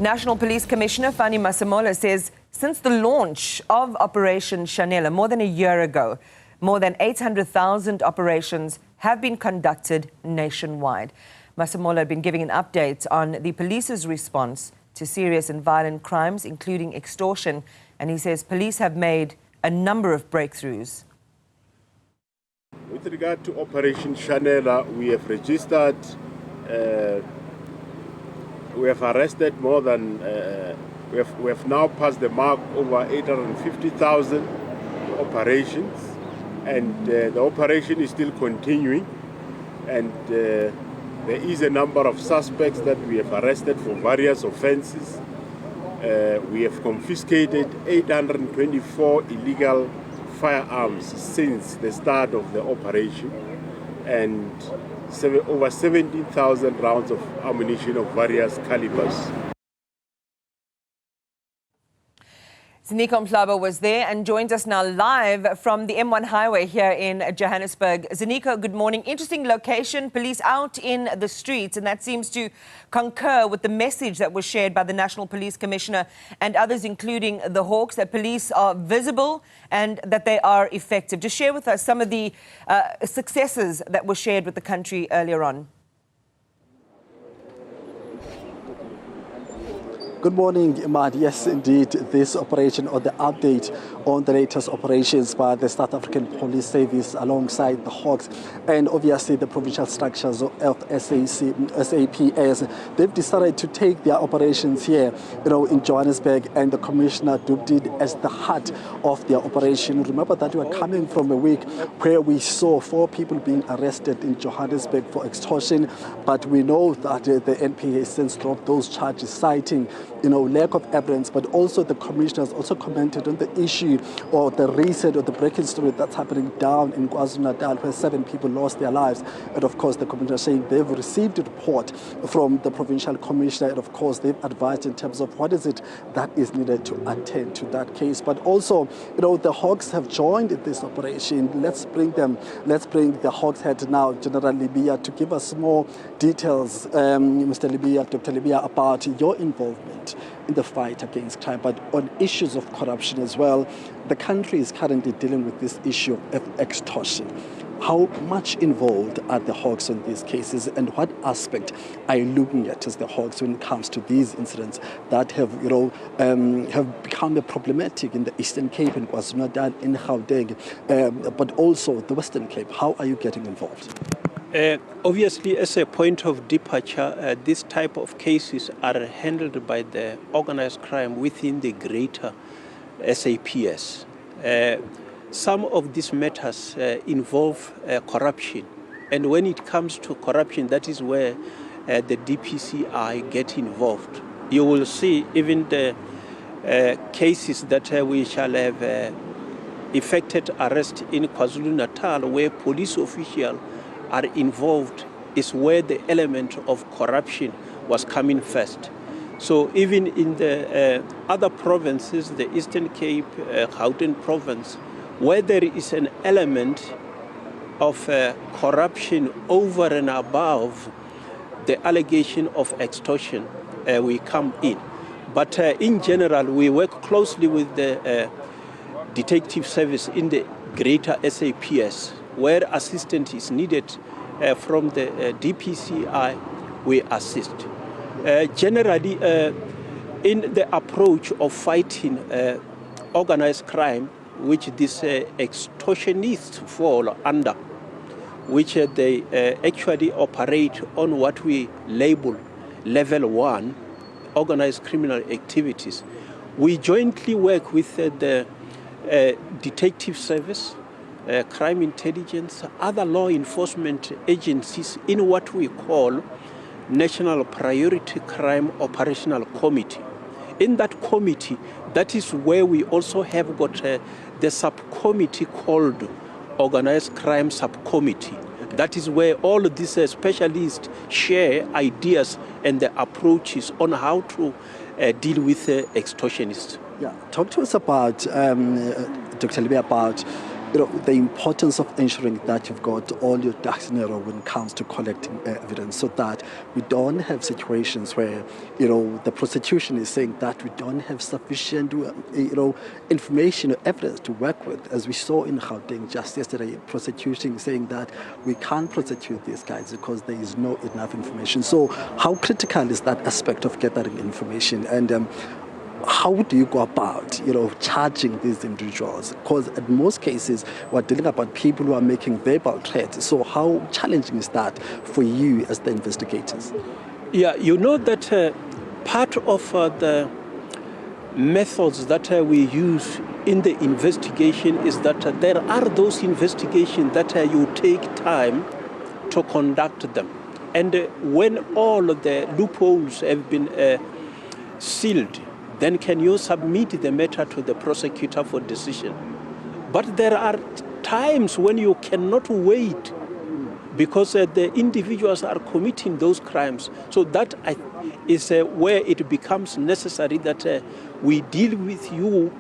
National Police Commissioner Fannie Masemola says since the launch of Operation Shanela more than a year ago, more than 800,000 operations have been conducted nationwide. Masemola had been giving an update on the police's response to serious and violent crimes, including extortion, and he says police have made a number of breakthroughs. With regard to Operation Shanela, we have registered, we have arrested more than, we have now passed the mark over 850,000 operations, and the operation is still continuing, and there is a number of suspects that we have arrested for various offences. We have confiscated 824 illegal firearms since the start of the operation, and over 17,000 rounds of ammunition of various calibers. Ziniko Mhlaba was there and joins us now live from the M1 highway here in Johannesburg. Ziniko, good morning. Interesting location, police out in the streets, and that seems to concur with the message that was shared by the National Police Commissioner and others, including the Hawks, that police are visible and that they are effective. Just share with us some of the successes that were shared with the country earlier on. Good morning, Imad. Yes, indeed, this operation or the update on the latest operations by the South African Police Service alongside the Hawks and obviously the provincial structures of SAPS, they've decided to take their operations here, in Johannesburg, and the Commissioner dubbed it as the heart of their operation. Remember that we are coming from a week where we saw 4 people being arrested in Johannesburg for extortion, but we know that the NPA has since dropped those charges, citing lack of evidence, but also the Commissioner has also commented on the issue or the recent or the breaking story that's happening down in KwaZulu-Natal, where 7 people lost their lives. And of course, the Commissioner saying they've received a report from the Provincial Commissioner, and of course, they've advised in terms of what is it that is needed to attend to that case. But also, the Hawks have joined this operation. Let's bring the Hawks head now, General Lebeya, to give us more details, Mr. Lebeya, Dr. Lebeya, about your involvement in the fight against crime, but on issues of corruption as well. The country is currently dealing with this issue of extortion. How much involved are the Hawks in these cases, and what aspect are you looking at as the Hawks when it comes to these incidents that have become problematic in the Eastern Cape, in KwaZulu-Natal, in Gauteng, but also the Western Cape? How are you getting involved? Obviously, as a point of departure, this type of cases are handled by the organized crime within the greater SAPS. Some of these matters involve corruption, and when it comes to corruption, that is where the DPCI get involved. You will see even the cases that we shall have effected arrest in KwaZulu-Natal, where police officials are involved, is where the element of corruption was coming first. So even in the other provinces, the Eastern Cape, Gauteng province, where there is an element of corruption over and above the allegation of extortion, we come in. But in general, we work closely with the detective service in the greater SAPS, where assistance is needed from the DPCI, we assist. Generally, in the approach of fighting organized crime, which these extortionists fall under, which they actually operate on what we label level 1, organized criminal activities, we jointly work with the detective service, crime intelligence, other law enforcement agencies in what we call National Priority Crime Operational Committee. In that committee, that is where we also have got the subcommittee called Organized Crime Subcommittee. That is where all of these specialists share ideas and the approaches on how to deal with extortionists. Yeah, talk to us about, Dr. Lebeya, about the importance of ensuring that you've got all your ducks in a row when it comes to collecting evidence, so that we don't have situations where, the prosecution is saying that we don't have sufficient, information or evidence to work with, as we saw in Gauteng just yesterday, prosecution saying that we can't prosecute these guys because there is no enough information. So how critical is that aspect of gathering information, and how do you go about, charging these individuals? Because in most cases, we're dealing about people who are making verbal threats. So how challenging is that for you as the investigators? Yeah, you know that part of the methods that we use in the investigation is that there are those investigations that you take time to conduct them. And when all of the loopholes have been sealed, then can you submit the matter to the prosecutor for decision. But there are times when you cannot wait because the individuals are committing those crimes. So that is where it becomes necessary that we deal with you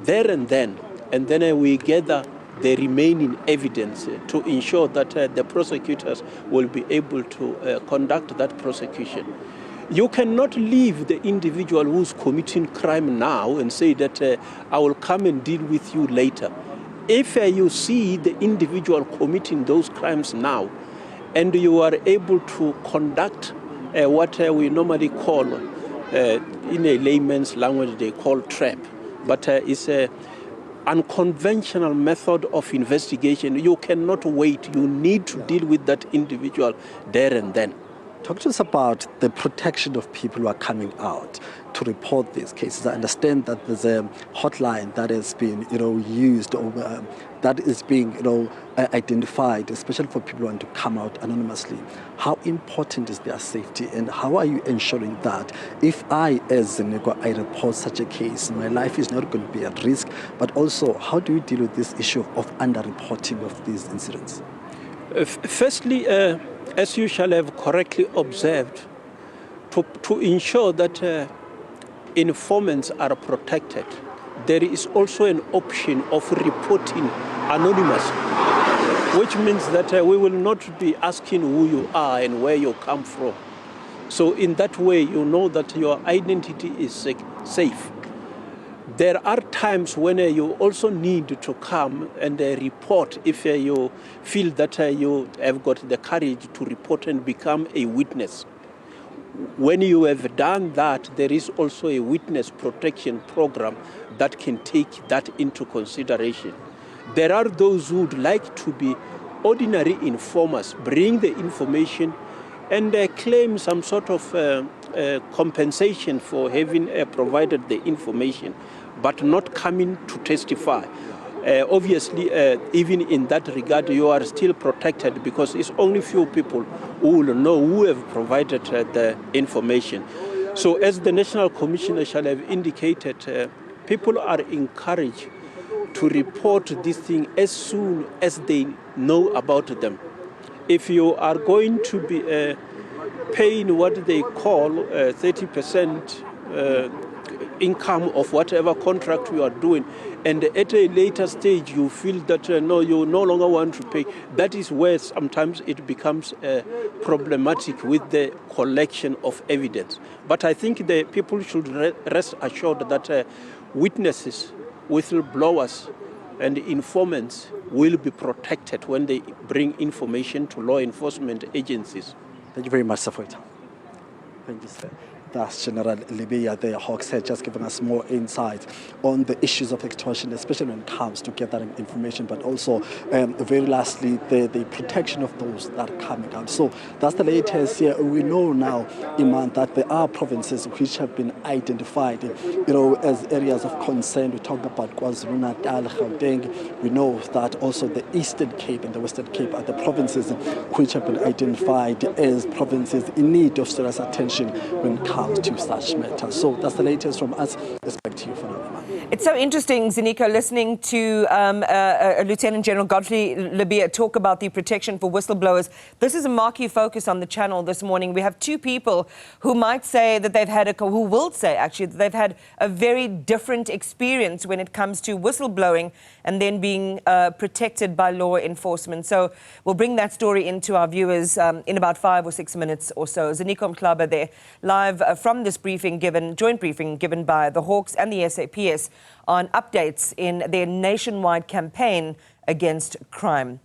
there and then we gather the remaining evidence to ensure that the prosecutors will be able to conduct that prosecution. You cannot leave the individual who's committing crime now and say that I will come and deal with you later. If you see the individual committing those crimes now and you are able to conduct what we normally call, in a layman's language, they call trap, but it's an unconventional method of investigation. You cannot wait. You need to deal with that individual there and then. Talk to us about the protection of people who are coming out to report these cases. I understand that there's a hotline that has been, used, or that is being, identified, especially for people who want to come out anonymously. How important is their safety, and how are you ensuring that if I, as Ziniko, I report such a case, my life is not going to be at risk? But also, how do you deal with this issue of under-reporting of these incidents? Firstly, as you shall have correctly observed, to ensure that informants are protected, there is also an option of reporting anonymously, which means that we will not be asking who you are and where you come from. So in that way, you know that your identity is safe. There are times when you also need to come and report if you feel that you have got the courage to report and become a witness. When you have done that, there is also a witness protection program that can take that into consideration. There are those who would like to be ordinary informers, bring the information and claim some sort of compensation for having provided the information, but not coming to testify. Obviously, even in that regard, you are still protected because it's only few people who will know who have provided the information. So as the National Commissioner shall have indicated, people are encouraged to report this thing as soon as they know about them. If you are going to be paying what they call 30% income of whatever contract you are doing, and at a later stage you feel that no, you no longer want to pay, that is where sometimes it becomes problematic with the collection of evidence. But I think the people should rest assured that witnesses, whistleblowers and informants will be protected when they bring information to law enforcement agencies. Thank you very much, sir, for your time. Thank you, sir. That's General Lebeya, the Hawks head, just giving us more insight on the issues of extortion, especially when it comes to gathering information, but also, very lastly, the protection of those that are coming out. So that's the latest here. We know now, Iman, that there are provinces which have been identified, as areas of concern. We talked about KwaZulu-Natal, Gauteng. We know that also the Eastern Cape and the Western Cape are the provinces which have been identified as provinces in need of serious attention when it comes to such matters. So that's the latest from us. Respect to you for now. It's so interesting, Ziniko, listening to Lieutenant General Godfrey Lebeya talk about the protection for whistleblowers. This is a marquee focus on the channel this morning. We have two people who might say that they've had who will say actually that they've had a very different experience when it comes to whistleblowing and then being protected by law enforcement. So we'll bring that story into our viewers in about 5 or 6 minutes or so. Ziniko Mhlaba there, live from this joint briefing given by the Hawks and the SAPS on updates in their nationwide campaign against crime.